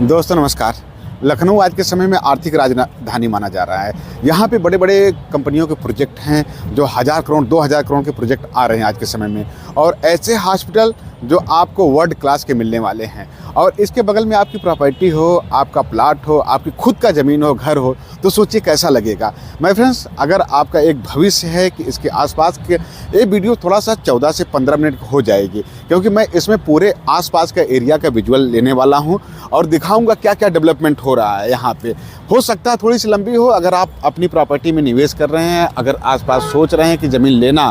दोस्तों नमस्कार। लखनऊ आज के समय में आर्थिक राजधानी माना जा रहा है। यहाँ पे बड़े बड़े कंपनियों के प्रोजेक्ट हैं जो 1000 करोड़ 2000 करोड़ के प्रोजेक्ट आ रहे हैं आज के समय में, और ऐसे हॉस्पिटल जो आपको वर्ल्ड क्लास के मिलने वाले हैं। और इसके बगल में आपकी प्रॉपर्टी हो, आपका प्लाट हो, आपकी खुद का ज़मीन हो, घर हो, तो सोचिए कैसा लगेगा। माय फ्रेंड्स, अगर आपका एक भविष्य है कि इसके आसपास के, ये वीडियो थोड़ा सा 14 से 15 मिनट हो जाएगी, क्योंकि मैं इसमें पूरे आसपास का एरिया का विजुअल लेने वाला हूं और दिखाऊंगा क्या क्या डेवलपमेंट हो रहा है यहाँ पे। हो सकता है थोड़ी सी लंबी हो। अगर आप अपनी प्रॉपर्टी में निवेश कर रहे हैं, अगर आसपास सोच रहे हैं कि ज़मीन लेना,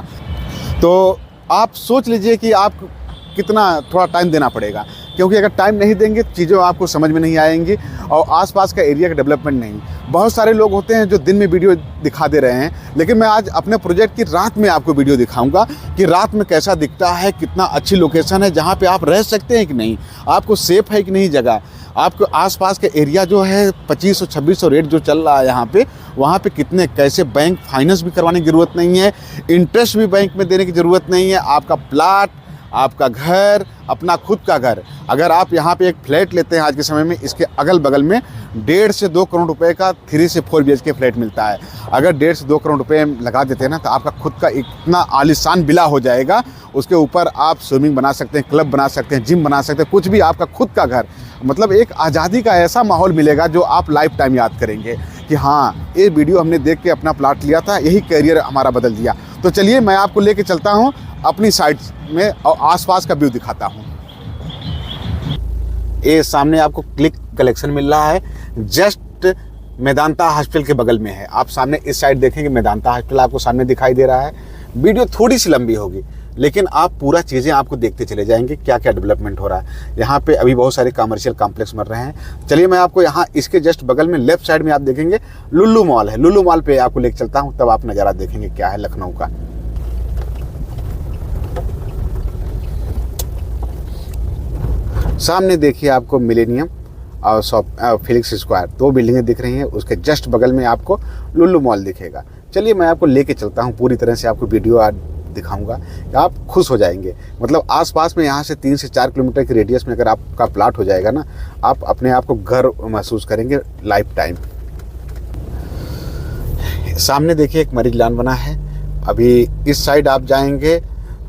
तो आप सोच लीजिए कि आप कितना थोड़ा टाइम देना पड़ेगा, क्योंकि अगर टाइम नहीं देंगे चीज़ें आपको समझ में नहीं आएंगी और आसपास का एरिया का डेवलपमेंट नहीं। बहुत सारे लोग होते हैं जो दिन में वीडियो दिखा दे रहे हैं, लेकिन मैं आज अपने प्रोजेक्ट की रात में आपको वीडियो दिखाऊंगा कि रात में कैसा दिखता है, कितना अच्छी लोकेशन है, जहाँ पे आप रह सकते हैं कि नहीं, आपको सेफ है कि नहीं जगह, आपको आसपास के एरिया जो है 2500-2600 रेट जो चल रहा है यहाँ पे, वहाँ पे कितने कैसे बैंक फाइनेंस भी करवाने की ज़रूरत नहीं है, इंटरेस्ट भी बैंक में देने की ज़रूरत नहीं है। आपका प्लाट, आपका घर, अपना खुद का घर, अगर आप यहाँ पे एक फ्लैट लेते हैं आज के समय में, इसके अगल बगल में 1.5 से 2 करोड़ रुपए का 3 से 4 BHK फ्लैट मिलता है। अगर 1.5 से 2 करोड़ रुपए लगा देते हैं ना, तो आपका खुद का इतना आलीशान विला हो जाएगा। उसके ऊपर आप स्विमिंग बना सकते हैं, क्लब बना सकते हैं, जिम बना सकते हैं, कुछ भी, आपका खुद का घर। मतलब एक आज़ादी का ऐसा माहौल मिलेगा जो आप लाइफ टाइम याद करेंगे कि हाँ, ये वीडियो हमने देख के अपना प्लाट लिया था, यही करियर हमारा बदल दिया। तो चलिए मैं आपको लेके चलता हूँ अपनी साइड में और आसपास का व्यू दिखाता हूँ। ये सामने आपको क्लिक कलेक्शन मिल रहा है, जस्ट मेदांता हॉस्पिटल के बगल में है। आप सामने इस साइड देखेंगे, मेदांता हॉस्पिटल आपको सामने दिखाई दे रहा है। वीडियो थोड़ी सी लंबी होगी, लेकिन आप पूरा चीज़ें आपको देखते चले जाएंगे क्या क्या डेवलपमेंट हो रहा है। यहाँ पे अभी बहुत सारे कमर्शियल कॉम्प्लेक्स बन रहे हैं। चलिए मैं आपको यहाँ इसके जस्ट बगल में लेफ्ट साइड में आप देखेंगे लुल्लू मॉल है। लुल्लू मॉल पे आपको लेकर चलता हूँ, तब आप नज़ारा देखेंगे क्या है लखनऊ का। सामने देखिए आपको मिलेनियम और फिलिक्स स्क्वायर, 2 बिल्डिंगें दिख रही हैं। उसके जस्ट बगल में आपको लुल्लू मॉल दिखेगा। चलिए मैं आपको लेके चलता हूँ, पूरी तरह से आपको वीडियो आज दिखाऊंगा, आप खुश हो जाएंगे। मतलब आसपास में यहाँ से 3 से 4 किलोमीटर की रेडियस में अगर आपका प्लाट हो जाएगा ना, आप अपने आप को घर महसूस करेंगे लाइफ टाइम। सामने देखिए एक मैरिज लॉन बना है। अभी इस साइड आप जाएंगे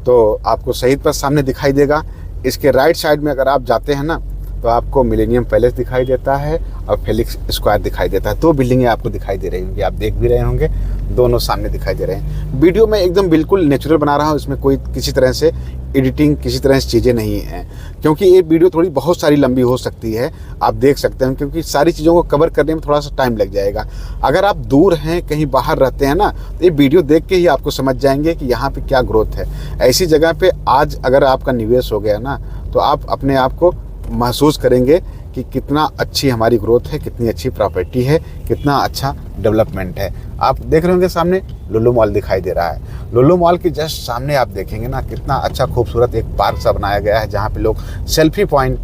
तो आपको शहीद पर सामने दिखाई देगा। इसके राइट साइड में अगर आप जाते हैं ना, तो आपको मिलेनियम पैलेस दिखाई देता है और फिलिक्स स्क्वायर दिखाई देता है। 2 बिल्डिंगें आपको दिखाई दे रही होंगी, आप देख भी रहे होंगे, दोनों सामने दिखाई दे रहे हैं। वीडियो में एकदम बिल्कुल नेचुरल बना रहा हूँ, इसमें कोई किसी तरह से एडिटिंग, किसी तरह से चीज़ें नहीं हैं, क्योंकि ये वीडियो थोड़ी बहुत सारी लंबी हो सकती है। आप देख सकते हैं, क्योंकि सारी चीज़ों को कवर करने में थोड़ा सा टाइम लग जाएगा। अगर आप दूर हैं, कहीं बाहर रहते हैं ना, तो ये वीडियो देख के ही आपको समझ जाएंगे कि यहाँ पे क्या ग्रोथ है। ऐसी जगह पे आज अगर आपका निवेश हो गया ना, तो आप अपने आप को महसूस करेंगे कि कितना अच्छी हमारी ग्रोथ है, कितनी अच्छी प्रॉपर्टी है, कितना अच्छा डेवलपमेंट है। आप देख रहे होंगे सामने लुल्लू मॉल दिखाई दे रहा है। लुल्लू मॉल के जस्ट सामने आप देखेंगे ना, कितना अच्छा खूबसूरत एक पार्क सा बनाया गया है, जहाँ पे लोग सेल्फी पॉइंट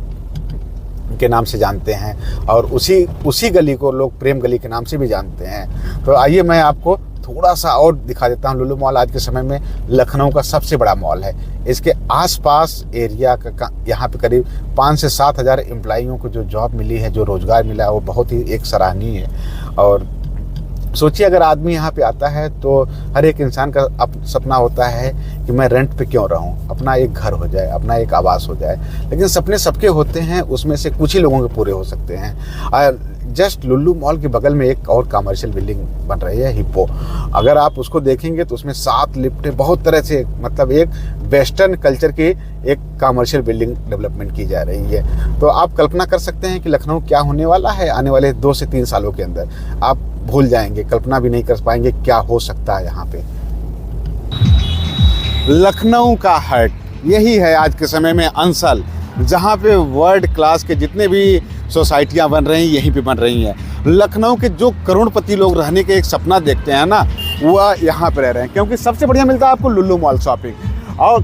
के नाम से जानते हैं, और उसी गली को लोग प्रेम गली के नाम से भी जानते हैं। तो आइए मैं आपको थोड़ा सा और दिखा देता हूँ। लुल्लू मॉल आज के समय में लखनऊ का सबसे बड़ा मॉल है। इसके आसपास एरिया का यहाँ पे करीब 5 से 7 हज़ार एम्प्लॉइयों को जो जॉब मिली है, जो रोज़गार मिला है, वो बहुत ही एक सराहनीय है। और सोचिए अगर आदमी यहाँ पे आता है तो हर एक इंसान का सपना होता है कि मैं रेंट पे क्यों रहूँ, अपना एक घर हो जाए, अपना एक आवास हो जाए। लेकिन सपने सबके होते हैं, उसमें से कुछ ही लोगों के पूरे हो सकते हैं। और जस्ट लुल्लू मॉल के बगल में एक और कमर्शियल बिल्डिंग बन रही है, हिप्पो। अगर आप उसको देखेंगे तो उसमें 7 लिफ्टें, बहुत तरह से, मतलब एक वेस्टर्न कल्चर की एक कमर्शियल बिल्डिंग डेवलपमेंट की जा रही है। तो आप कल्पना कर सकते हैं कि लखनऊ क्या होने वाला है आने वाले 2 से 3 सालों के अंदर। आप भूल जाएंगे, कल्पना भी नहीं कर पाएंगे क्या हो सकता है यहाँ पे। लखनऊ का हार्ट यही है आज के समय में अंसल, जहाँ पे वर्ल्ड क्लास के जितने भी सोसाइटियाँ बन रही हैं, यहीं पे बन रही हैं। लखनऊ के जो करोड़पति लोग रहने के एक सपना देखते हैं ना, वह यहाँ पे रह रहे हैं, क्योंकि सबसे बढ़िया मिलता है आपको लुल्लू मॉल शॉपिंग। और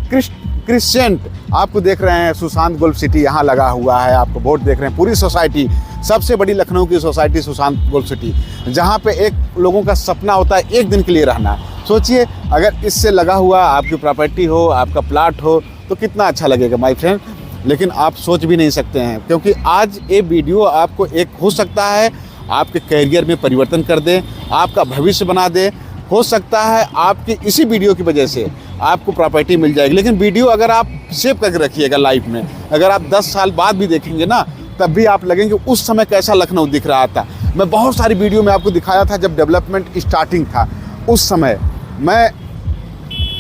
क्रिस्टेंट आपको देख रहे हैं, सुशांत गोल्फ सिटी यहाँ लगा हुआ है, आपको बोर्ड देख रहे हैं। पूरी सोसाइटी, सबसे बड़ी लखनऊ की सोसाइटी सुशांत गोल्फ सिटी, जहाँ पे एक लोगों का सपना होता है एक दिन के लिए रहना। सोचिए अगर इससे लगा हुआ आपकी प्रॉपर्टी हो, आपका प्लाट हो, तो कितना अच्छा लगेगा माय फ्रेंड। लेकिन आप सोच भी नहीं सकते हैं, क्योंकि आज ये वीडियो आपको एक हो सकता है आपके करियर में परिवर्तन कर दे, आपका भविष्य बना दे। हो सकता है आपकी इसी वीडियो की वजह से आपको प्रॉपर्टी मिल जाएगी। लेकिन वीडियो अगर आप सेव करके रखिएगा लाइफ में, अगर आप 10 साल बाद भी देखेंगे ना, तब भी आप लगेंगे उस समय कैसा लखनऊ दिख रहा था। मैं बहुत सारी वीडियो में आपको दिखाया था जब डेवलपमेंट स्टार्टिंग था। उस समय मैं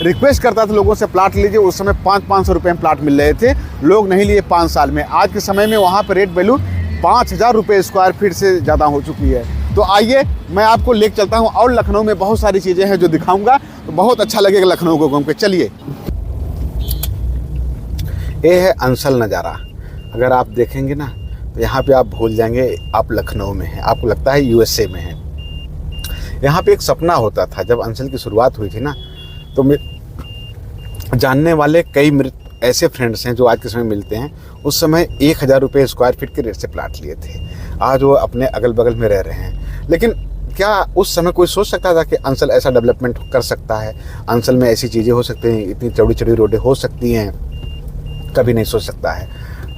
रिक्वेस्ट करता था लोगों से प्लाट लीजिए। उस समय 500-500 रुपये में प्लाट मिल रहे थे, लोग नहीं लिए 5 साल में। आज के समय में वहाँ पर रेट वैल्यू 5000 रुपये स्क्वायर फीट से ज़्यादा हो चुकी है। तो आइए मैं आपको लेकर चलता हूँ और लखनऊ में बहुत सारी चीज़ें हैं जो दिखाऊंगा, तो बहुत अच्छा लगेगा लखनऊ को घूम के। चलिए, ये है अंसल नज़ारा। अगर आप देखेंगे ना तो यहाँ पे आप भूल जाएंगे आप लखनऊ में हैं, आपको लगता है USA में है। यहाँ पे एक सपना होता था जब अंसल की शुरुआत हुई थी ना, तो मेरे जानने वाले कई ऐसे फ्रेंड्स हैं जो आज के समय मिलते हैं, उस समय 1000 रुपये स्क्वायर फीट के रेट से प्लाट लिए थे। आज वो अपने अगल बगल में रह रहे हैं। लेकिन क्या उस समय कोई सोच सकता था कि अंसल ऐसा डेवलपमेंट कर सकता है, अंसल में ऐसी चीज़ें हो सकती हैं, इतनी चौड़ी चौड़ी रोडें हो सकती हैं? कभी नहीं सोच सकता है।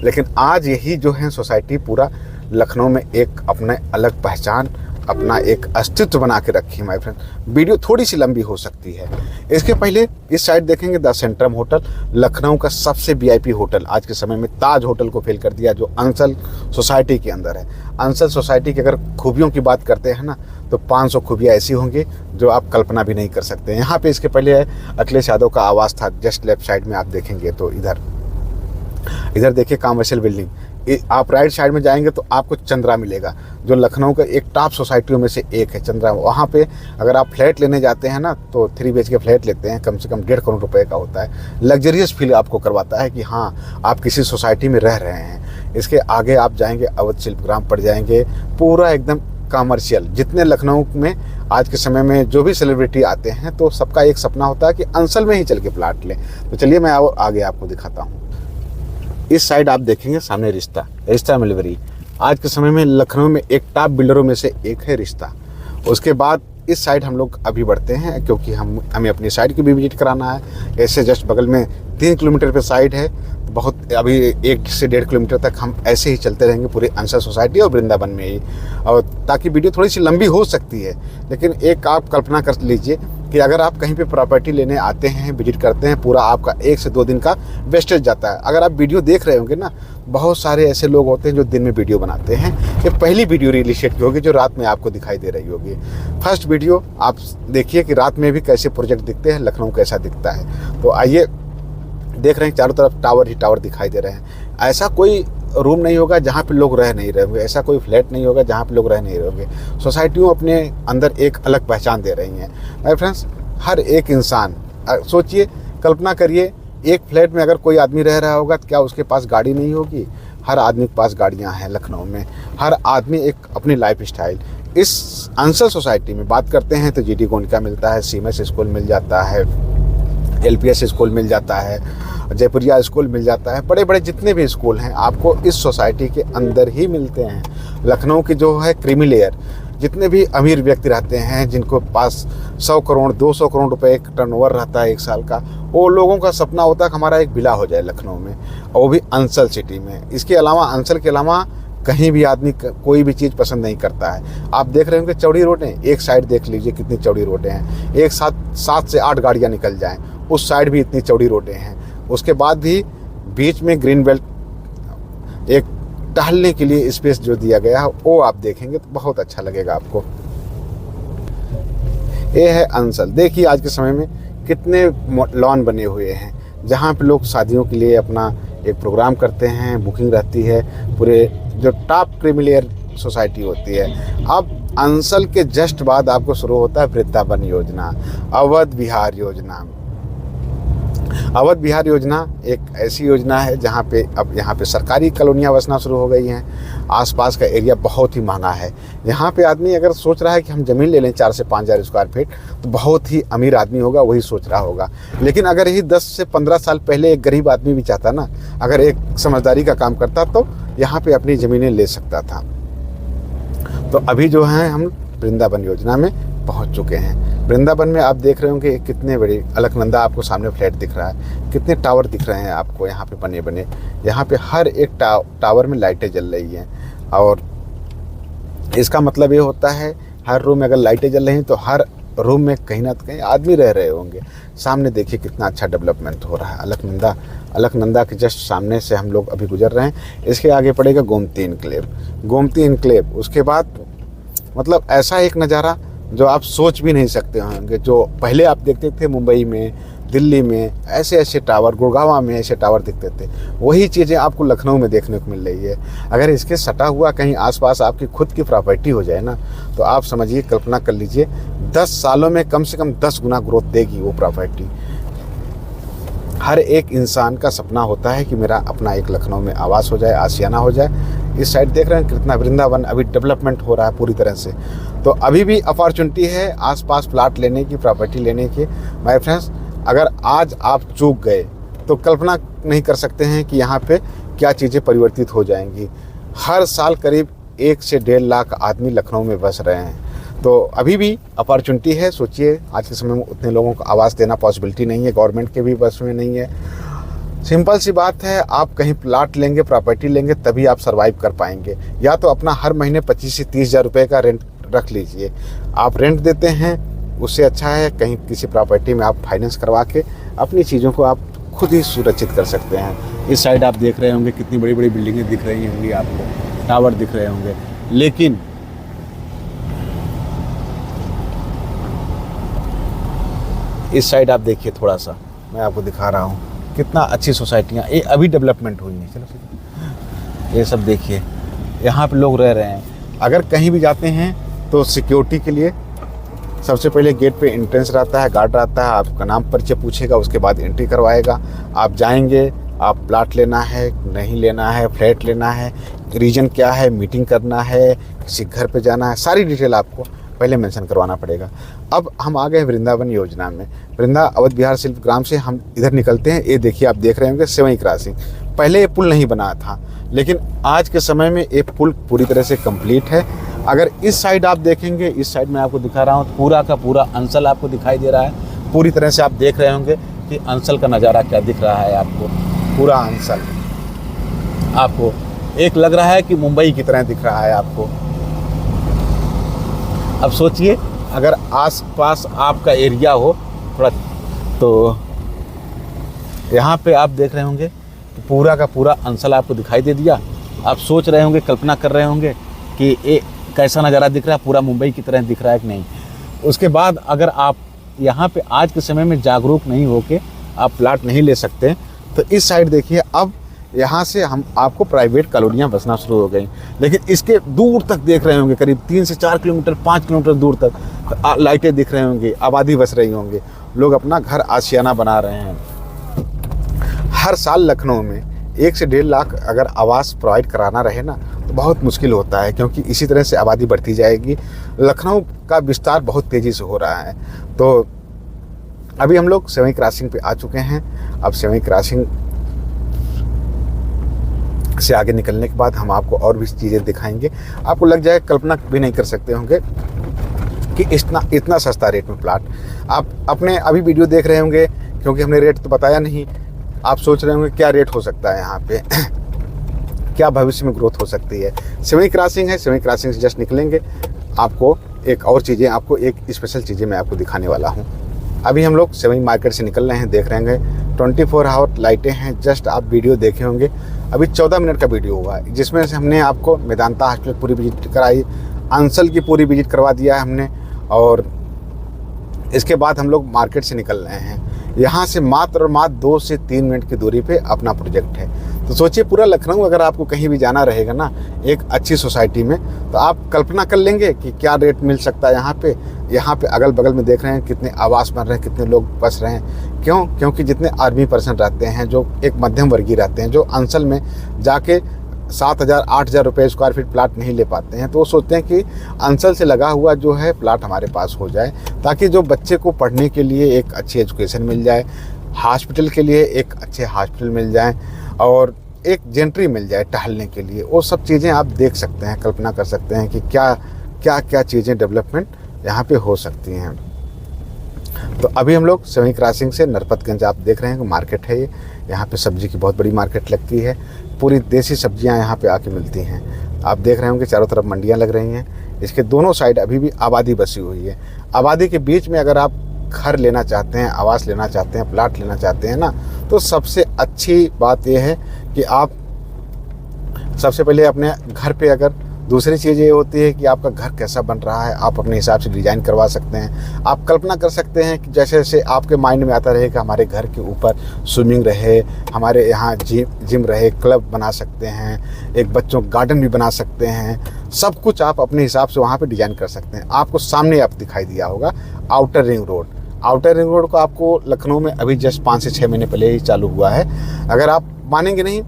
लेकिन आज यही जो है सोसाइटी पूरा लखनऊ में एक अपने अलग पहचान, अपना एक अस्तित्व बना के रखी है माय फ्रेंड। वीडियो थोड़ी सी लंबी हो सकती है। इसके पहले इस साइड देखेंगे द सेंट्रम होटल, लखनऊ का सबसे VIP होटल। आज के समय में ताज होटल को फेल कर दिया, जो अंसल सोसाइटी के अंदर है। अंसल सोसाइटी की अगर खूबियों की बात करते हैं ना, तो 500 खूबियाँ ऐसी होंगी जो आप कल्पना भी नहीं कर सकते। यहाँ पे इसके पहले अखिलेश यादव का आवास था। जस्ट लेफ्ट साइड में आप देखेंगे तो इधर देखिए कमर्शियल बिल्डिंग। आप राइट साइड में जाएंगे तो आपको चंद्रा मिलेगा, जो लखनऊ का एक टॉप सोसाइटियों में से एक है चंद्रा। वहाँ पे अगर आप फ्लैट लेने जाते हैं ना, तो 3 BHK फ्लैट लेते हैं, कम से कम 1.5 करोड़ रुपए का होता है। लग्जरियस फील आपको करवाता है कि हाँ आप किसी सोसाइटी में रह रहे हैं। इसके आगे आप जाएंगे अवध शिल्पग्राम पड़ जाएंगे, पूरा एकदम कमर्शियल। जितने लखनऊ में आज के समय में जो भी सेलिब्रिटी आते हैं, तो सबका एक सपना होता है कि अंसल में ही चल के प्लाट लें। तो चलिए मैं आगे आपको दिखाता हूँ। इस साइड आप देखेंगे सामने रिश्ता मिलवरी। आज के समय में लखनऊ में एक टॉप बिल्डरों में से एक है रिश्ता। उसके बाद इस साइड हम लोग अभी बढ़ते हैं, क्योंकि हमें अपनी साइड की भी विजिट कराना है। ऐसे जस्ट बगल में 3 किलोमीटर पे साइड है, बहुत अभी 1 से 1.5 किलोमीटर तक हम ऐसे ही चलते रहेंगे पूरे अंसल सोसाइटी और वृंदावन में ही, और ताकि वीडियो थोड़ी सी लंबी हो सकती है। लेकिन एक आप कल्पना कर लीजिए कि अगर आप कहीं पे प्रॉपर्टी लेने आते हैं, विजिट करते हैं, पूरा आपका 1 से 2 दिन का वेस्टेज जाता है। अगर आप वीडियो देख रहे होंगे ना, बहुत सारे ऐसे लोग होते हैं जो दिन में वीडियो बनाते हैं। ये पहली वीडियो रियल एस्टेट की होगी जो रात में आपको दिखाई दे रही होगी। फर्स्ट वीडियो आप देखिए कि रात में भी कैसे प्रोजेक्ट दिखते हैं, लखनऊ कैसा दिखता है। तो आइए, देख रहे हैं चारों तरफ टावर ही टावर दिखाई दे रहे हैं। ऐसा कोई रूम नहीं होगा जहाँ पे लोग रह नहीं रहे होंगे, ऐसा कोई फ्लैट नहीं होगा जहाँ पे लोग रह नहीं रहे होंगे। सोसाइटियों अपने अंदर एक अलग पहचान दे रही हैं माय फ्रेंड्स। हर एक इंसान, सोचिए, कल्पना करिए, एक फ्लैट में अगर कोई आदमी रह रहा होगा तो क्या उसके पास गाड़ी नहीं होगी? हर आदमी के पास गाड़ियाँ हैं लखनऊ में। हर आदमी एक अपनी लाइफ स्टाइल। इस अंसल सोसाइटी में बात करते हैं तो GD गोंड का मिलता है, सीएमएस स्कूल मिल जाता है, LPS स्कूल मिल जाता है, जयपुरिया स्कूल मिल जाता है। बड़े बड़े जितने भी स्कूल हैं आपको इस सोसाइटी के अंदर ही मिलते हैं। लखनऊ की जो है क्रीमी लेयर, जितने भी अमीर व्यक्ति रहते हैं, जिनको पास 100 करोड़ 200 करोड़ रुपए एक टर्नओवर रहता है 1 साल का, वो लोगों का सपना होता है कि हमारा एक विला हो जाए लखनऊ में, और वो भी अंसल सिटी में। इसके अलावा अंसल के अलावा कहीं भी आदमी कोई भी चीज़ पसंद नहीं करता है। आप देख रहे होंगे चौड़ी रोडें, एक साइड देख लीजिए कितनी चौड़ी रोडें हैं। एक साथ 7 से 8 गाड़ियाँ निकल जाएँ, उस साइड भी इतनी चौड़ी रोडें हैं। उसके बाद भी बीच में ग्रीन बेल्ट, एक टहलने के लिए स्पेस जो दिया गया है, वो आप देखेंगे तो बहुत अच्छा लगेगा आपको। ये है अंसल। देखिए आज के समय में कितने लॉन बने हुए हैं, जहाँ पे लोग शादियों के लिए अपना एक प्रोग्राम करते हैं, बुकिंग रहती है। पूरे जो टॉप क्रीमिलियर सोसाइटी होती है। अब अंसल के जस्ट बाद आपको शुरू होता है वृंदावन योजना, अवध विहार योजना। अवध विहार योजना एक ऐसी योजना है जहाँ पे अब यहाँ पे सरकारी कॉलोनियाँ बसना शुरू हो गई हैं। आसपास का एरिया बहुत ही महंगा है। यहाँ पे आदमी अगर सोच रहा है कि हम ज़मीन ले लें 4 से 5 हज़ार स्क्वायर फीट, तो बहुत ही अमीर आदमी होगा, वही सोच रहा होगा। लेकिन अगर यही 10 से 15 साल पहले एक गरीब आदमी भी चाहता ना, अगर एक समझदारी का काम करता, तो यहाँ पे अपनी ज़मीनें ले सकता था। तो अभी जो है हम वृंदावन योजना में पहुँच चुके हैं। वृंदावन में आप देख रहे होंगे कितने बड़े अलकनंदा आपको सामने फ्लैट दिख रहा है, कितने टावर दिख रहे हैं आपको यहाँ पे बने बने। यहाँ पे हर एक टावर में लाइटें जल रही हैं, और इसका मतलब ये होता है हर रूम में अगर लाइटें जल रही हैं तो हर रूम में कहीं ना कहीं आदमी रह रहे होंगे। सामने देखिए कितना अच्छा डेवलपमेंट हो रहा है। अलकनंदा के जस्ट सामने से हम लोग अभी गुजर रहे हैं। इसके आगे पड़ेगा गोमती इनक्लेव। उसके बाद मतलब ऐसा एक नज़ारा जो आप सोच भी नहीं सकते होंगे। जो पहले आप देखते थे मुंबई में, दिल्ली में ऐसे ऐसे टावर, गुड़गांव में ऐसे टावर दिखते थे, वही चीज़ें आपको लखनऊ में देखने को मिल रही है। अगर इसके सटा हुआ कहीं आसपास आपकी खुद की प्रॉपर्टी हो जाए ना, तो आप समझिए, कल्पना कर लीजिए 10 सालों में कम से कम 10 गुना ग्रोथ देगी वो प्रॉपर्टी। हर एक इंसान का सपना होता है कि मेरा अपना एक लखनऊ में आवास हो जाए, आशियाना हो जाए। इस साइड देख रहे हैं कितना वृंदावन अभी डेवलपमेंट हो रहा है पूरी तरह से। तो अभी भी अपॉर्चुनिटी है आसपास प्लाट लेने की, प्रॉपर्टी लेने की। माय फ्रेंड्स, अगर आज आप चूक गए तो कल्पना नहीं कर सकते हैं कि यहाँ पे क्या चीज़ें परिवर्तित हो जाएंगी। हर साल करीब 1 से 1.5 लाख आदमी लखनऊ में बस रहे हैं। तो अभी भी अपॉर्चुनिटी है। सोचिए, आज के समय में उतने लोगों को आवास देना पॉसिबिलिटी नहीं है, गवर्नमेंट के भी बस में नहीं है। सिंपल सी बात है, आप कहीं प्लाट लेंगे, प्रॉपर्टी लेंगे, तभी आप सर्वाइव कर पाएंगे। या तो अपना हर महीने 25 से 30 हज़ार रुपये का रेंट रख लीजिए। आप रेंट देते हैं, उससे अच्छा है कहीं किसी प्रॉपर्टी में आप फाइनेंस करवा के अपनी चीज़ों को आप खुद ही सुरक्षित कर सकते हैं। इस साइड आप देख रहे होंगे कितनी बड़ी बड़ी बिल्डिंगें दिख रही होंगी आपको, टावर दिख रहे होंगे। लेकिन इस साइड आप देखिए, थोड़ा सा मैं आपको दिखा रहा हूँ कितना अच्छी सोसाइटियाँ ये अभी डेवलपमेंट हुई हैं। चलो ये सब देखिए, यहाँ पे लोग रह रहे हैं। अगर कहीं भी जाते हैं तो सिक्योरिटी के लिए सबसे पहले गेट पे एंट्रेंस रहता है, गार्ड रहता है, आपका नाम परिचय पूछेगा, उसके बाद एंट्री करवाएगा। आप जाएंगे, आप प्लाट लेना है, नहीं लेना है, फ्लैट लेना है, रीजन क्या है, मीटिंग करना है, किसी घर पे जाना है, सारी डिटेल आपको पहले मेंशन करवाना पड़ेगा। अब हम आ गए वृंदावन योजना में। अवध बिहार शिल्प ग्राम से हम इधर निकलते हैं। ये देखिए, आप देख रहे होंगे सेवई क्रॉसिंग। पहले ये पुल नहीं बना था, लेकिन आज के समय में ये पुल पूरी तरह से कंप्लीट है। अगर इस साइड आप देखेंगे, इस साइड में आपको दिखा रहा हूँ, पूरा का पूरा अंचल आपको दिखाई दे रहा है। पूरी तरह से आप देख रहे होंगे कि अंचल का नज़ारा क्या दिख रहा है आपको। पूरा अंचल आपको एक लग रहा है कि मुंबई की तरह दिख रहा है आपको। अब सोचिए, अगर आसपास आपका एरिया हो थोड़ा, तो यहाँ पे आप देख रहे होंगे कि पूरा का पूरा अंचल आपको दिखाई दे दिया। आप सोच रहे होंगे, कल्पना कर रहे होंगे कि ये कैसा नज़ारा दिख रहा है, पूरा मुंबई की तरह दिख रहा है कि नहीं। उसके बाद अगर आप यहाँ पे आज के समय में जागरूक नहीं होके आप प्लाट नहीं ले सकते, तो इस साइड देखिए, अब यहाँ से हम आपको प्राइवेट कॉलोनियाँ बसना शुरू हो गई। लेकिन इसके दूर तक देख रहे होंगे, करीब 3 से 4 किलोमीटर, 5 किलोमीटर दूर तक लाइटें दिख रहे होंगी, आबादी बस रही होंगी, लोग अपना घर आशियाना बना रहे हैं। हर साल लखनऊ में 1 से 1.5 लाख अगर आवास प्रोवाइड कराना रहे ना, तो बहुत मुश्किल होता है, क्योंकि इसी तरह से आबादी बढ़ती जाएगी। लखनऊ का विस्तार बहुत तेज़ी से हो रहा है। तो अभी हम लोग सेवई क्रॉसिंग पे आ चुके हैं। अब सेवई क्रॉसिंग से आगे निकलने के बाद हम आपको और भी चीज़ें दिखाएंगे। आपको लग जाए, कल्पना भी नहीं कर सकते होंगे कि इतना सस्ता रेट में प्लाट। आप अपने अभी वीडियो देख रहे होंगे, क्योंकि हमने रेट तो बताया नहीं। आप सोच रहे होंगे क्या रेट हो सकता है यहाँ पे क्या भविष्य में ग्रोथ हो सकती है। सेवई क्रॉसिंग है, सेवई क्रॉसिंग से जस्ट निकलेंगे, आपको एक और चीज़ें, आपको एक स्पेशल चीज़ें मैं आपको दिखाने वाला हूँ। अभी हम लोग सेवई मार्केट से निकल रहे हैं, देख रहे होंगे 24 आवर लाइटें हैं। जस्ट आप वीडियो देखे होंगे, अभी 14 मिनट का वीडियो हुआ है, जिसमें से हमने आपको मेदांता हॉस्पिटल पूरी विजिट कराई, अंचल की पूरी विजिट करवा दिया है हमने, और इसके बाद हम लोग मार्केट से निकल रहे हैं। यहाँ से मात्र और मात्र 2 से 3 मिनट की दूरी पे अपना प्रोजेक्ट है। तो सोचिए, पूरा लखनऊ अगर आपको कहीं भी जाना रहेगा ना, एक अच्छी सोसाइटी में, तो आप कल्पना कर लेंगे कि क्या रेट मिल सकता है यहाँ पे। यहाँ पे अगल बगल में देख रहे हैं कितने आवास बन रहे हैं, कितने लोग बस रहे हैं। क्यों? क्योंकि जितने आर्मी पर्सन रहते हैं, जो एक मध्यम वर्गीय रहते हैं, जो अंचल में जाके 7,000 8,000 रुपये स्क्वायर फीट प्लाट नहीं ले पाते हैं, तो वो सोचते हैं कि अंचल से लगा हुआ जो है प्लाट हमारे पास हो जाए, ताकि जो बच्चे को पढ़ने के लिए एक अच्छी एजुकेशन मिल जाए, हॉस्पिटल के लिए एक अच्छे हॉस्पिटल मिल जाए, और एक जेंट्री मिल जाए टहलने के लिए। वो सब चीज़ें आप देख सकते हैं, कल्पना कर सकते हैं कि क्या क्या क्या चीज़ें डेवलपमेंट यहाँ पे हो सकती हैं। तो अभी हम लोग सेवई क्रॉसिंग से नरपतगंज आप देख रहे हैं कि मार्केट है ये। यहाँ पे सब्जी की बहुत बड़ी मार्केट लगती है, पूरी देसी सब्जियाँ यहाँ पे आके मिलती हैं। आप देख रहे होंगे चारों तरफ मंडियाँ लग रही हैं। इसके दोनों साइड अभी भी आबादी बसी हुई है। आबादी के बीच में अगर आप घर लेना चाहते हैं, आवास लेना चाहते हैं, प्लाट लेना चाहते हैं ना, तो सबसे अच्छी बात यह है कि आप सबसे पहले अपने घर पे अगर दूसरी चीज़ ये होती है कि आपका घर कैसा बन रहा है, आप अपने हिसाब से डिज़ाइन करवा सकते हैं। आप कल्पना कर सकते हैं कि जैसे जैसे आपके माइंड में आता रहे कि हमारे घर के ऊपर स्विमिंग रहे, हमारे यहाँ जिम रहे, क्लब बना सकते हैं, एक बच्चों गार्डन भी बना सकते हैं। सब कुछ आप अपने हिसाब से वहाँ पर डिज़ाइन कर सकते हैं। आपको सामने आप दिखाई दिया होगा outer ring road. Outer ring road को आपको लखनऊ में अभी जस्ट 5 से 6 महीने पहले ही चालू हुआ है। अगर आप मानेंगे नहीं,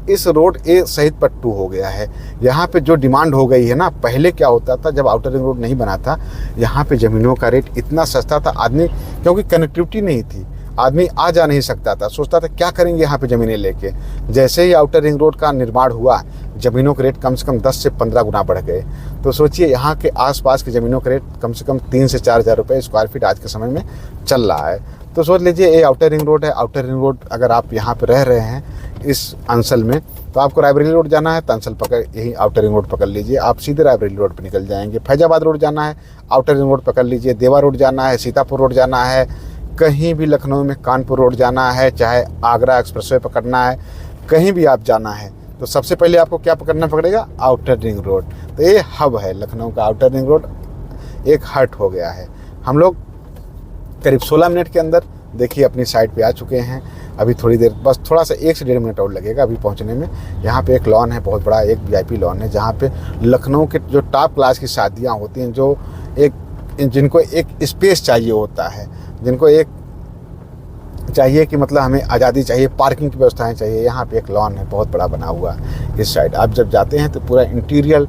इस रोड ए शहीद पट्टू हो गया है। यहाँ पे जो डिमांड हो गई है ना, पहले क्या होता था जब आउटर रिंग रोड नहीं बना था, यहाँ पे ज़मीनों का रेट इतना सस्ता था, आदमी क्योंकि कनेक्टिविटी नहीं थी, आदमी आ जा नहीं सकता था, सोचता था क्या करेंगे यहाँ पे ज़मीनें लेके। जैसे ही आउटर रिंग रोड का निर्माण हुआ, ज़मीनों के रेट कम से कम 10 से 15 गुना बढ़ गए। तो सोचिए यहाँ के आसपास की ज़मीनों के रेट कम से कम 3 से 4 हज़ार रुपये स्क्वायर फीट आज के समय में चल रहा है। तो सोच लीजिए ये आउटर रिंग रोड है। आउटर रिंग रोड अगर आप यहाँ पे रह रहे हैं इस अंचल में, तो आपको रायबरेली रोड जाना है तो अंचल पकड़ यही आउटर रिंग रोड पकड़ लीजिए, आप सीधे रायबरेली रोड पे निकल जाएंगे। फैजाबाद रोड जाना है, आउटर रिंग रोड पकड़ लीजिए। देवा रोड जाना है, सीतापुर रोड जाना है, कहीं भी लखनऊ में कानपुर रोड जाना है, चाहे आगरा एक्सप्रेसवे पकड़ना है, कहीं भी आप जाना है तो सबसे पहले आपको क्या पकड़ना पड़ेगा? Outer ring road. तो ये हब है लखनऊ का, आउटर रिंग रोड एक हट हो गया है। हम लोग करीब 16 मिनट के अंदर देखिए अपनी साइड पे आ चुके हैं। अभी थोड़ी देर, बस थोड़ा सा 1 से 1.5 मिनट और लगेगा अभी पहुंचने में। यहाँ पे एक लॉन है, बहुत बड़ा एक VIP लॉन है, जहाँ पे लखनऊ के जो टॉप क्लास की शादियाँ होती हैं, जो जिनको एक स्पेस चाहिए होता है, जिनको एक चाहिए कि मतलब हमें आज़ादी चाहिए, पार्किंग की व्यवस्थाएं चाहिए, यहाँ पे एक लॉन है बहुत बड़ा बना हुआ है। इस साइड आप जब जाते हैं तो पूरा इंटीरियर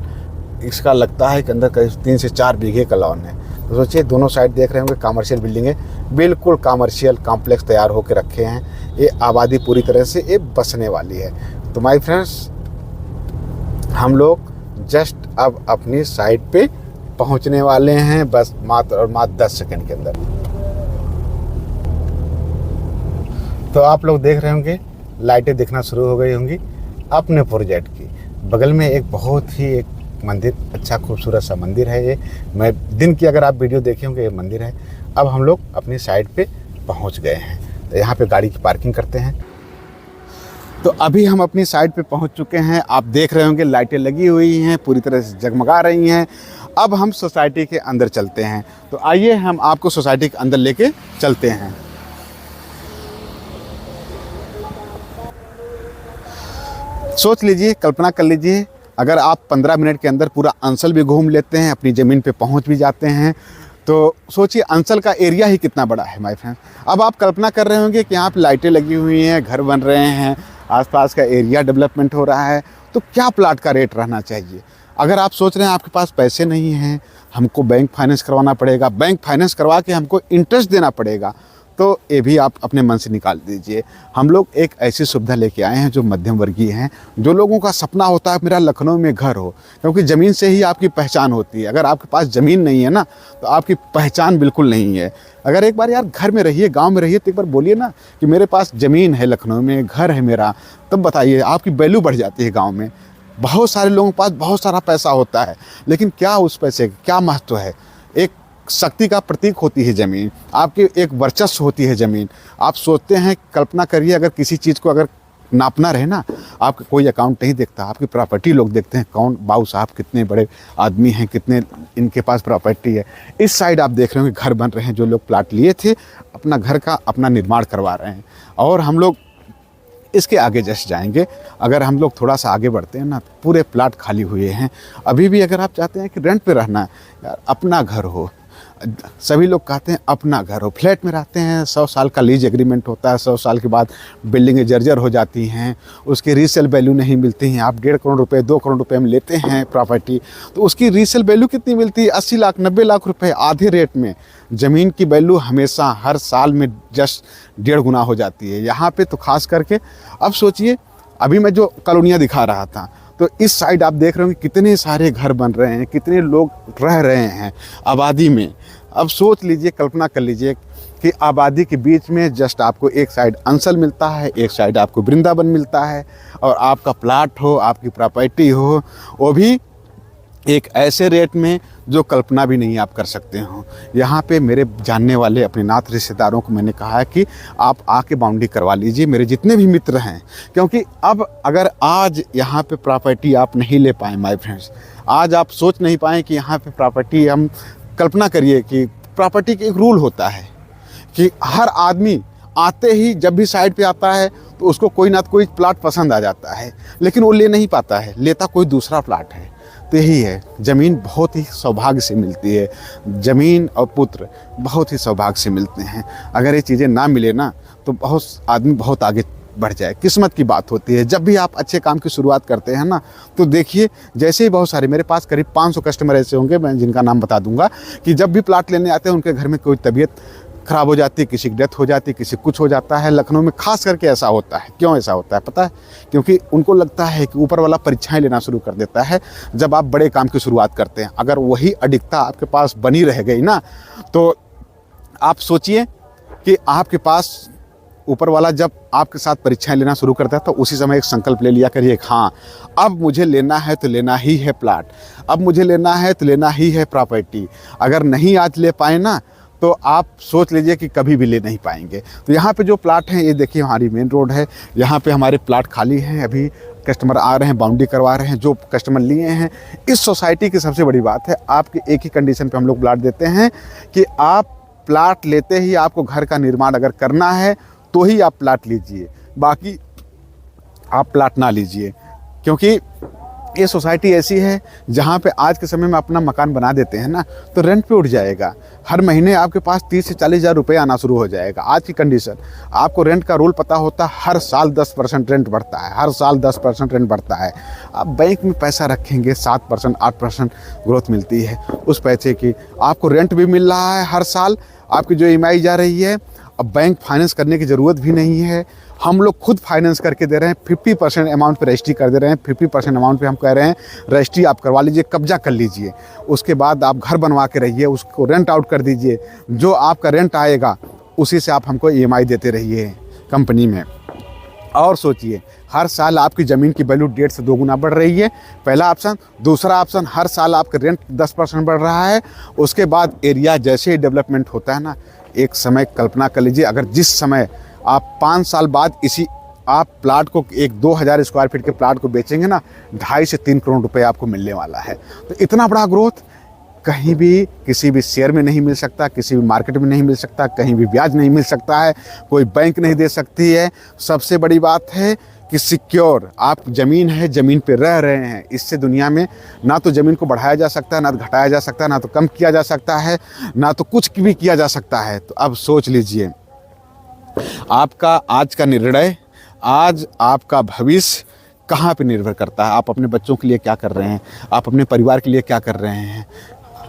इसका लगता है कि अंदर करीब 3 से 4 बीघे का लॉन है। तो सोचिए दोनों साइड देख रहे होंगे कमर्शियल बिल्डिंग है, बिल्कुल कमर्शियल कॉम्प्लेक्स तैयार होकर रखे हैं। ये आबादी पूरी तरह से ये बसने वाली है। तो माय फ्रेंड्स, हम लोग जस्ट अब अपनी साइड पे पहुंचने वाले हैं, बस मात्र 10 सेकंड के अंदर। तो आप लोग देख रहे होंगे लाइटें दिखना शुरू हो गई होंगी अपने प्रोजेक्ट की। बगल में एक बहुत ही एक मंदिर, अच्छा खूबसूरत सा मंदिर है ये। मैं दिन की अगर आप वीडियो देखे होंगे, ये मंदिर है। अब हम लोग अपनी साइड पे पहुंच गए हैं, तो यहाँ पे गाड़ी की पार्किंग करते हैं। तो अभी हम अपनी साइड पे पहुंच चुके हैं। आप देख रहे होंगे लाइटें लगी हुई हैं, पूरी तरह से जगमगा रही हैं। अब हम सोसाइटी के अंदर चलते हैं। तो आइए हम आपको सोसाइटी के अंदर लेके चलते हैं। सोच लीजिए, कल्पना कर लीजिए, अगर आप 15 मिनट के अंदर पूरा अंचल भी घूम लेते हैं, अपनी ज़मीन पे पहुंच भी जाते हैं, तो सोचिए अंचल का एरिया ही कितना बड़ा है माय फ्रेंड। अब आप कल्पना कर रहे होंगे कि यहाँ पे लाइटें लगी हुई हैं, घर बन रहे हैं, आसपास का एरिया डेवलपमेंट हो रहा है, तो क्या प्लाट का रेट रहना चाहिए। अगर आप सोच रहे हैं आपके पास पैसे नहीं हैं, हमको बैंक फाइनेंस करवाना पड़ेगा, बैंक फाइनेंस करवा के हमको इंटरेस्ट देना पड़ेगा, तो ये भी आप अपने मन से निकाल दीजिए। हम लोग एक ऐसी सुविधा लेके आए हैं जो मध्यम वर्गीय हैं, जो लोगों का सपना होता है मेरा लखनऊ में घर हो, क्योंकि ज़मीन से ही आपकी पहचान होती है। अगर आपके पास ज़मीन नहीं है ना, तो आपकी पहचान बिल्कुल नहीं है। अगर एक बार यार घर में रहिए, गांव में रहिए, तो एक बार बोलिए ना कि मेरे पास ज़मीन है, लखनऊ में घर है मेरा, तब बताइए, आपकी वैल्यू बढ़ जाती है। गाँव में बहुत सारे लोगों के पास बहुत सारा पैसा होता है, लेकिन क्या उस पैसे का क्या महत्व है। एक शक्ति का प्रतीक होती है ज़मीन, आपकी एक वर्चस्व होती है ज़मीन। आप सोचते हैं, कल्पना करिए, अगर किसी चीज़ को अगर नापना रहे ना, आपका कोई अकाउंट नहीं देखता, आपकी प्रॉपर्टी लोग देखते हैं, कौन बाबू साहब कितने बड़े आदमी हैं, कितने इनके पास प्रॉपर्टी है। इस साइड आप देख रहे होंगे घर बन रहे हैं, जो लोग प्लाट लिए थे अपना घर का अपना निर्माण करवा रहे हैं। और हम लोग इसके आगे जस्ट जाएंगे। अगर हम लोग थोड़ा सा आगे बढ़ते हैं ना, पूरे प्लाट खाली हुए हैं। अभी भी अगर आप चाहते हैं कि रेंट पे रहना है, यार अपना घर हो, सभी लोग कहते हैं अपना घर हो। फ्लैट में रहते हैं, 100 साल का लीज एग्रीमेंट होता है, 100 साल के बाद बिल्डिंगें जर्जर हो जाती हैं, उसकी रीसेल वैल्यू नहीं मिलती हैं। आप 1.5 करोड़ रुपए 2 करोड़ रुपए में लेते हैं प्रॉपर्टी, तो उसकी रीसेल वैल्यू कितनी मिलती है? 80 लाख 90 लाख रुपए आधे रेट में। ज़मीन की वैल्यू हमेशा हर साल में जस्ट 1.5 गुना हो जाती है यहाँ पे, तो खास करके। अब सोचिए, अभी मैं जो कॉलोनियाँ दिखा रहा था, तो इस साइड आप देख रहे होंगे कितने सारे घर बन रहे हैं, कितने लोग रह रहे हैं आबादी में। अब सोच लीजिए, कल्पना कर लीजिए कि आबादी के बीच में जस्ट आपको एक साइड अंसल मिलता है, एक साइड आपको वृंदावन मिलता है, और आपका प्लाट हो, आपकी प्रॉपर्टी हो, वो भी एक ऐसे रेट में जो कल्पना भी नहीं आप कर सकते हो। यहाँ पे मेरे जानने वाले अपने नात रिश्तेदारों को मैंने कहा है कि आप आके बाउंड्री करवा लीजिए, मेरे जितने भी मित्र हैं, क्योंकि अब अगर आज यहाँ पे प्रॉपर्टी आप नहीं ले पाएँ माय फ्रेंड्स, आज आप सोच नहीं पाएँ कि यहाँ पे प्रॉपर्टी, हम कल्पना करिए कि प्रॉपर्टी का एक रूल होता है कि हर आदमी आते ही जब भी साइड पे आता है तो उसको कोई ना कोई प्लाट पसंद आ जाता है, लेकिन वो ले नहीं पाता है, लेता कोई दूसरा प्लाट है। तो यही है, ज़मीन बहुत ही सौभाग्य से मिलती है, ज़मीन और पुत्र बहुत ही सौभाग्य से मिलते हैं। अगर ये चीज़ें ना मिले ना तो बहुत आदमी बहुत आगे बढ़ जाए, किस्मत की बात होती है। जब भी आप अच्छे काम की शुरुआत करते हैं ना, तो देखिए जैसे ही बहुत सारे, मेरे पास करीब 500 कस्टमर ऐसे होंगे, मैं जिनका नाम बता दूंगा, कि जब भी प्लाट लेने आते हैं उनके घर में कोई तबीयत ख़राब हो जाती है, किसी की डेथ हो जाती है, किसी कुछ हो जाता है। लखनऊ में खास करके ऐसा होता है। क्यों ऐसा होता है पता है? क्योंकि उनको लगता है कि ऊपर वाला परीक्षाएं लेना शुरू कर देता है जब आप बड़े काम की शुरुआत करते हैं। अगर वही अडिगता आपके पास बनी रह गई ना, तो आप सोचिए कि आपके पास ऊपर वाला जब आपके साथ परीक्षाएं लेना शुरू करता है तो उसी समय एक संकल्प ले लिया करिए, हाँ अब मुझे लेना है तो लेना ही है प्लाट, अब मुझे लेना है तो लेना ही है प्रॉपर्टी। अगर नहीं आज ले पाए ना तो आप सोच लीजिए कि कभी भी ले नहीं पाएंगे। तो यहाँ पे जो प्लाट हैं, ये देखिए हमारी मेन रोड है, यहाँ पे हमारे प्लाट खाली हैं, अभी कस्टमर आ रहे हैं, बाउंड्री करवा रहे हैं। जो कस्टमर लिए हैं, इस सोसाइटी की सबसे बड़ी बात है, आपके एक ही कंडीशन पे हम लोग प्लाट देते हैं कि आप प्लाट लेते ही आपको घर का निर्माण अगर करना है तो ही आप प्लाट लीजिए, बाकी आप प्लाट ना लीजिए। क्योंकि ये सोसाइटी ऐसी है जहाँ पे आज के समय में अपना मकान बना देते हैं ना तो रेंट पे उठ जाएगा, हर महीने आपके पास 30 से 40 हज़ार रुपये आना शुरू हो जाएगा। आज की कंडीशन, आपको रेंट का रूल पता होता है, हर साल 10% रेंट बढ़ता है, हर साल 10% रेंट बढ़ता है। आप बैंक में पैसा रखेंगे 7% 8% ग्रोथ मिलती है, उस पैसे की आपको रेंट भी मिल रहा है हर साल, आपकी जो EMI जा रही है। अब बैंक फाइनेंस करने की ज़रूरत भी नहीं है, हम लोग खुद फाइनेंस करके दे रहे हैं। 50% अमाउंट पे रजिस्ट्री कर दे रहे हैं, 50% अमाउंट पे हम कह रहे हैं रजिस्ट्री आप करवा लीजिए, कब्जा कर लीजिए, उसके बाद आप घर बनवा के रहिए, उसको रेंट आउट कर दीजिए, जो आपका रेंट आएगा उसी से आप हमको EMI देते रहिए कंपनी में। और सोचिए हर साल आपकी ज़मीन की वैल्यू 1.5 से 2 गुना बढ़ रही है, पहला ऑप्शन। दूसरा ऑप्शन, हर साल आपका रेंट 10% बढ़ रहा है। उसके बाद एरिया जैसे ही डेवलपमेंट होता है ना, एक समय कल्पना कर लीजिए, अगर जिस समय आप 5 साल बाद इसी आप प्लाट को, एक 2000 स्क्वायर फीट के प्लाट को बेचेंगे ना, 2.5 से 3 करोड़ रुपए आपको मिलने वाला है। तो इतना बड़ा ग्रोथ कहीं भी किसी भी शेयर में नहीं मिल सकता, किसी भी मार्केट में नहीं मिल सकता, कहीं भी ब्याज नहीं मिल सकता है, कोई बैंक नहीं दे सकती है। सबसे बड़ी बात है कि सिक्योर आप ज़मीन है, ज़मीन पे रह रहे हैं। इससे दुनिया में ना तो ज़मीन को बढ़ाया जा सकता है, ना तो घटाया जा सकता है, ना तो कम किया जा सकता है, ना तो कुछ भी किया जा सकता है। तो अब सोच लीजिए, आपका आज का निर्णय, आज आपका भविष्य कहाँ पे निर्भर करता है। आप अपने बच्चों के लिए क्या कर रहे हैं, आप अपने परिवार के लिए क्या कर रहे हैं।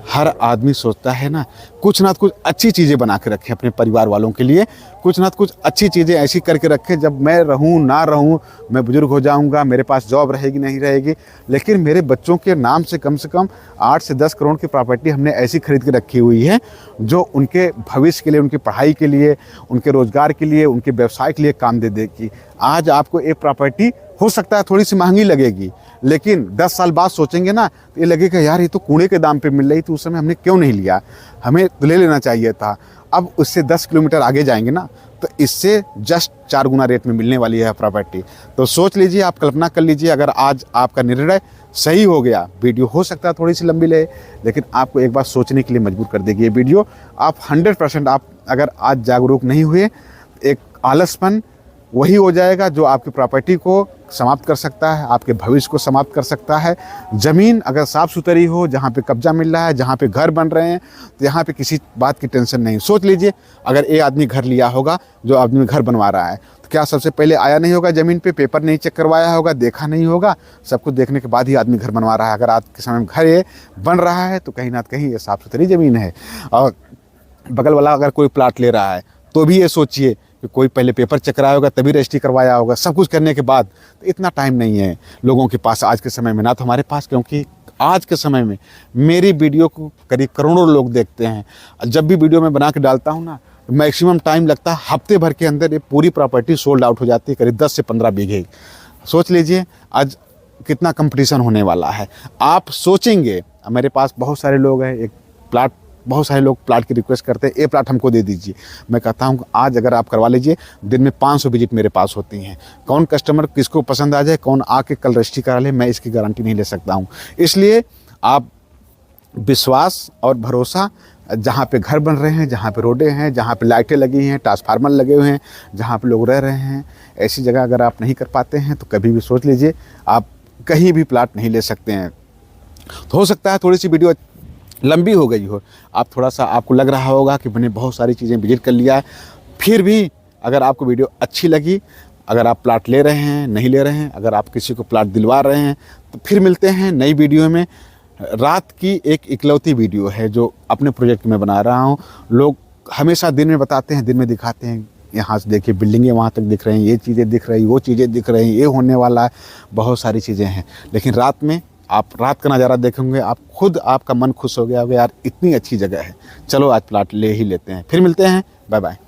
हर आदमी सोचता है ना कुछ अच्छी चीज़ें बना के रखें अपने परिवार वालों के लिए, कुछ अच्छी चीज़ें ऐसी करके रखें, जब मैं रहूं ना रहूं, मैं बुजुर्ग हो जाऊंगा, मेरे पास जॉब रहेगी नहीं रहेगी, लेकिन मेरे बच्चों के नाम से कम 8 से 10 करोड़ की प्रॉपर्टी हमने ऐसी खरीद के रखी हुई है जो उनके भविष्य के लिए, उनकी पढ़ाई के लिए, उनके रोज़गार के लिए, उनके व्यवसाय के लिए काम दे देगी। आज आपको एक प्रॉपर्टी हो सकता है थोड़ी सी महंगी लगेगी, लेकिन 10 साल बाद सोचेंगे ना तो ये लगेगा यार ये तो कूड़े के दाम पे मिल रही थी, उस समय हमने क्यों नहीं लिया, हमें तो ले लेना चाहिए था। अब उससे 10 किलोमीटर आगे जाएंगे ना तो इससे जस्ट 4 गुना रेट में मिलने वाली है प्रॉपर्टी। तो सोच लीजिए, आप कल्पना कर लीजिए, अगर आज आपका निर्णय सही हो गया, वीडियो हो सकता है थोड़ी सी लंबी ले, लेकिन आपको एक बार सोचने के लिए मजबूर कर देगी ये वीडियो। आप 100% आप अगर आज जागरूक नहीं हुए, एक आलसपन वही हो जाएगा जो आपकी प्रॉपर्टी को समाप्त कर सकता है, आपके भविष्य को समाप्त कर सकता है। ज़मीन अगर साफ़ सुथरी हो, जहाँ पे कब्जा मिल रहा है, जहाँ पे घर बन रहे हैं, तो यहाँ पे किसी बात की टेंशन नहीं। सोच लीजिए, अगर एक आदमी घर लिया होगा, जो आदमी घर बनवा रहा है, तो क्या सबसे पहले आया नहीं होगा ज़मीन पे, पेपर नहीं चेक करवाया होगा, देखा नहीं होगा, सब कुछ देखने के बाद ही आदमी घर बनवा रहा है। अगर आज के समय में घर ये बन रहा है तो कहीं ना कहीं ये साफ़ सुथरी ज़मीन है। और बगल वाला अगर कोई प्लाट ले रहा है तो भी ये सोचिए कि कोई पहले पेपर चेक कराया होगा, तभी रजिस्ट्री करवाया होगा, सब कुछ करने के बाद। तो इतना टाइम नहीं है लोगों के पास आज के समय में, ना तो हमारे पास, क्योंकि आज के समय में मेरी वीडियो को करीब करोड़ों लोग देखते हैं। जब भी वीडियो मैं बना के डालता हूँ ना, मैक्सिमम टाइम लगता है हफ्ते भर के अंदर ये पूरी प्रॉपर्टी सोल्ड आउट हो जाती है, करीब 10 से 15 बीघे। सोच लीजिए आज कितना कंपटीशन होने वाला है। आप सोचेंगे मेरे पास बहुत सारे लोग हैं, एक प्लाट, बहुत सारे लोग प्लाट की रिक्वेस्ट करते हैं, ये प्लाट हमको दे दीजिए। मैं कहता हूँ आज अगर आप करवा लीजिए, दिन में 500 विजिट मेरे पास होती हैं। कौन कस्टमर किसको पसंद आ जाए, कौन आके कल रजिस्ट्री करा ले, मैं इसकी गारंटी नहीं ले सकता हूँ। इसलिए आप विश्वास और भरोसा, जहाँ पे घर बन रहे हैं, जहाँ पे रोडें हैं, जहाँ पे लाइटें लगी हैं, ट्रांसफार्मर लगे हुए हैं, जहाँ पे लोग रह रहे हैं, ऐसी जगह अगर आप नहीं कर पाते हैं तो कभी भी सोच लीजिए आप कहीं भी प्लाट नहीं ले सकते हैं। तो हो सकता है थोड़ी सी वीडियो लंबी हो गई हो, आप थोड़ा सा आपको लग रहा होगा कि मैंने बहुत सारी चीज़ें विजिट कर लिया है, फिर भी अगर आपको वीडियो अच्छी लगी, अगर आप प्लाट ले रहे हैं, नहीं ले रहे हैं, अगर आप किसी को प्लाट दिलवा रहे हैं, तो फिर मिलते हैं नई वीडियो में। रात की एक इकलौती वीडियो है जो अपने प्रोजेक्ट में बना रहा हूँ। लोग हमेशा दिन में बताते हैं, दिन में दिखाते हैं, यहाँ से देखिए बिल्डिंगें वहाँ तक दिख रही हैं, ये चीज़ें दिख रही, वो चीज़ें दिख रही, ये होने वाला है, बहुत सारी चीज़ें हैं। लेकिन रात में आप रात का नज़ारा देखेंगे, आप खुद आपका मन खुश हो गया होगा, यार इतनी अच्छी जगह है, चलो आज प्लाट ले ही लेते हैं। फिर मिलते हैं, बाय बाय।